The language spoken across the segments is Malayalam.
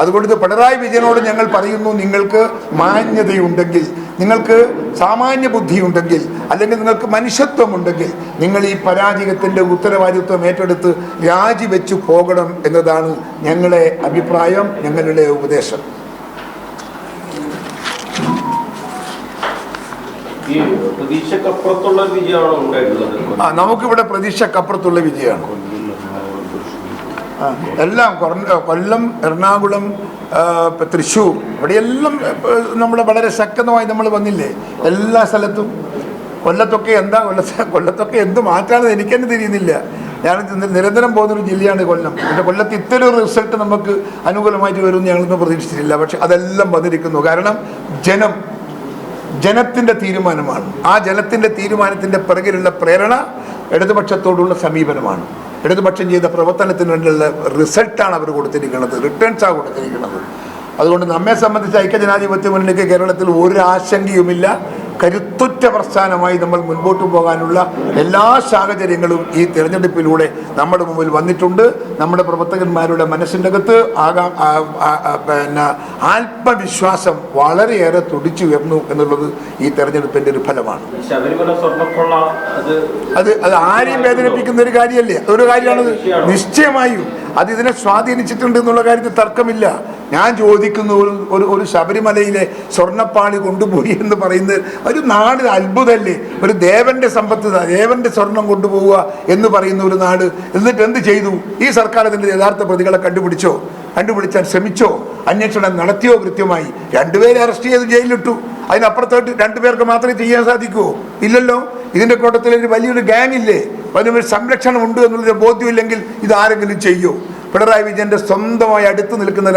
അതുകൊണ്ട് പിണറായി വിജയനോട് ഞങ്ങൾ പറയുന്നു, നിങ്ങൾക്ക് മാന്യതയുണ്ടെങ്കിൽ, നിങ്ങൾക്ക് സാമാന്യ ബുദ്ധിയുണ്ടെങ്കിൽ, അല്ലെങ്കിൽ നിങ്ങൾക്ക് മനുഷ്യത്വമുണ്ടെങ്കിൽ നിങ്ങൾ ഈ പരാജയത്തിൻ്റെ ഉത്തരവാദിത്വം ഏറ്റെടുത്ത് രാജിവെച്ചു പോകണം എന്നതാണ് ഞങ്ങളുടെ അഭിപ്രായം, ഞങ്ങളുടെ ഉപദേശം. നമുക്കിവിടെ പ്രതീക്ഷക്കപ്പുറത്തുള്ള വിജയമാണ്. എല്ലാം കൊല്ലം, എറണാകുളം, തൃശ്ശൂർ, ഇവിടെയെല്ലാം നമ്മൾ വളരെ ശക്തമായി നമ്മൾ വന്നില്ലേ എല്ലാ സ്ഥലത്തും. കൊല്ലത്തൊക്കെ കൊല്ലത്തൊക്കെ എന്ത് മാറ്റാണെന്ന് എനിക്കെന്നെ തിരിയുന്നില്ല. ഞാൻ നിരന്തരം പോകുന്നൊരു ജില്ലയാണ് കൊല്ലം. പക്ഷേ കൊല്ലത്ത് ഇത്തരം റിസൾട്ട് നമുക്ക് അനുകൂലമായിട്ട് വരുമെന്ന് ഞങ്ങളൊന്നും പ്രതീക്ഷിച്ചിട്ടില്ല. പക്ഷെ അതെല്ലാം വന്നിരിക്കുന്നു. കാരണം ജനത്തിൻ്റെ തീരുമാനമാണ്. ആ ജനത്തിൻ്റെ തീരുമാനത്തിൻ്റെ പിറകിലുള്ള പ്രേരണ ഇടതുപക്ഷത്തോടുള്ള സമീപനമാണ്. ഇടതുപക്ഷം ചെയ്ത പ്രവർത്തനത്തിന് വേണ്ടിയുള്ള റിസൾട്ടാണ് അവർ കൊടുത്തിരിക്കുന്നത്, റിട്ടേൺസാണ് കൊടുത്തിരിക്കുന്നത്. അതുകൊണ്ട് നമ്മെ സംബന്ധിച്ച് ഐക്യജനാധിപത്യ മുന്നണിക്ക് കേരളത്തിൽ ഒരു ആശങ്കയുമില്ല. കരുത്തുറ്റ പ്രസ്ഥാനമായി നമ്മൾ മുൻപോട്ട് പോകാനുള്ള എല്ലാ സാഹചര്യങ്ങളും ഈ തിരഞ്ഞെടുപ്പിലൂടെ നമ്മുടെ മുമ്പിൽ വന്നിട്ടുണ്ട്. നമ്മുടെ പ്രവർത്തകന്മാരുടെ മനസ്സിൻ്റെ അകത്ത് ആത്മവിശ്വാസം വളരെയേറെ തുടിച്ചുയർന്നു എന്നുള്ളത് ഈ തെരഞ്ഞെടുപ്പിൻ്റെ ഒരു ഫലമാണ്. അത് ആരെയും വേദനിപ്പിക്കുന്ന ഒരു കാര്യമല്ലേ, അതൊരു കാര്യമാണത്. നിശ്ചയമായും അത് ഇതിനെ സ്വാധീനിച്ചിട്ടുണ്ട് എന്നുള്ള കാര്യത്തിൽ തർക്കമില്ല. ഞാൻ ചോദിക്കുന്നു, ഒരു ശബരിമലയിലെ സ്വർണ്ണപ്പാളി കൊണ്ടുപോയി എന്ന് പറയുന്നത് ഒരു നാട് അത്ഭുതമല്ലേ? ഒരു ദേവന്റെ സമ്പത്ത്, ദേവന്റെ സ്വർണം കൊണ്ടുപോവുക എന്ന് പറയുന്ന ഒരു നാട്. എന്നിട്ട് എന്ത് ചെയ്തു? ഈ സർക്കാർ അതിൻ്റെ യഥാർത്ഥ പ്രതികളെ കണ്ടുപിടിച്ചാൽ ശ്രമിച്ചോ? അന്വേഷണം നടത്തിയോ? കൃത്യമായി 2 പേരെ അറസ്റ്റ് ചെയ്ത് ജയിലിലിട്ടു. അതിനപ്പുറത്തോട്ട് 2 പേർക്ക് മാത്രമേ ചെയ്യാൻ സാധിക്കുമോ? ഇല്ലല്ലോ. ഇതിൻ്റെ കൂട്ടത്തിൽ ഒരു വലിയൊരു ഗ്യാങ് ഇല്ലേ? അതിനൊരു സംരക്ഷണം ഉണ്ട് എന്നുള്ളൊരു ബോധ്യമില്ലെങ്കിൽ ഇതാരെങ്കിലും ചെയ്യോ? പിണറായി വിജയൻ്റെ സ്വന്തമായി അടുത്ത് നിൽക്കുന്ന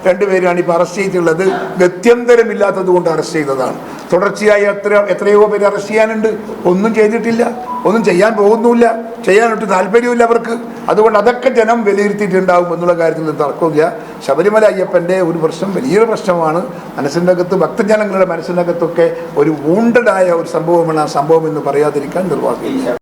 2 പേരാണ് ഇപ്പോൾ അറസ്റ്റ് ചെയ്തിട്ടുള്ളത്. ഗത്യന്തരമില്ലാത്തത് കൊണ്ട് അറസ്റ്റ് ചെയ്തതാണ്. തുടർച്ചയായി എത്രയോ പേര് അറസ്റ്റ് ചെയ്യാനുണ്ട്. ഒന്നും ചെയ്തിട്ടില്ല, ഒന്നും ചെയ്യാൻ പോകുന്നുമില്ല, ചെയ്യാനൊട്ട് താല്പര്യമില്ല അവർക്ക്. അതുകൊണ്ട് അതൊക്കെ ജനം വിലയിരുത്തിയിട്ടുണ്ടാകും എന്നുള്ള കാര്യത്തിൽ തർക്കമില്ല. ശബരിമല അയ്യപ്പൻ്റെ ഒരു പ്രശ്നം വലിയൊരു പ്രശ്നമാണ്. മനസ്സിൻ്റെ അകത്ത്, ഭക്തജനങ്ങളുടെ മനസ്സിൻ്റെ അകത്തൊക്കെ ഒരു വൂണ്ടഡായ ഒരു സംഭവമാണ് ആ സംഭവം എന്ന് പറയാതിരിക്കാൻ നിർവാഹമില്ല.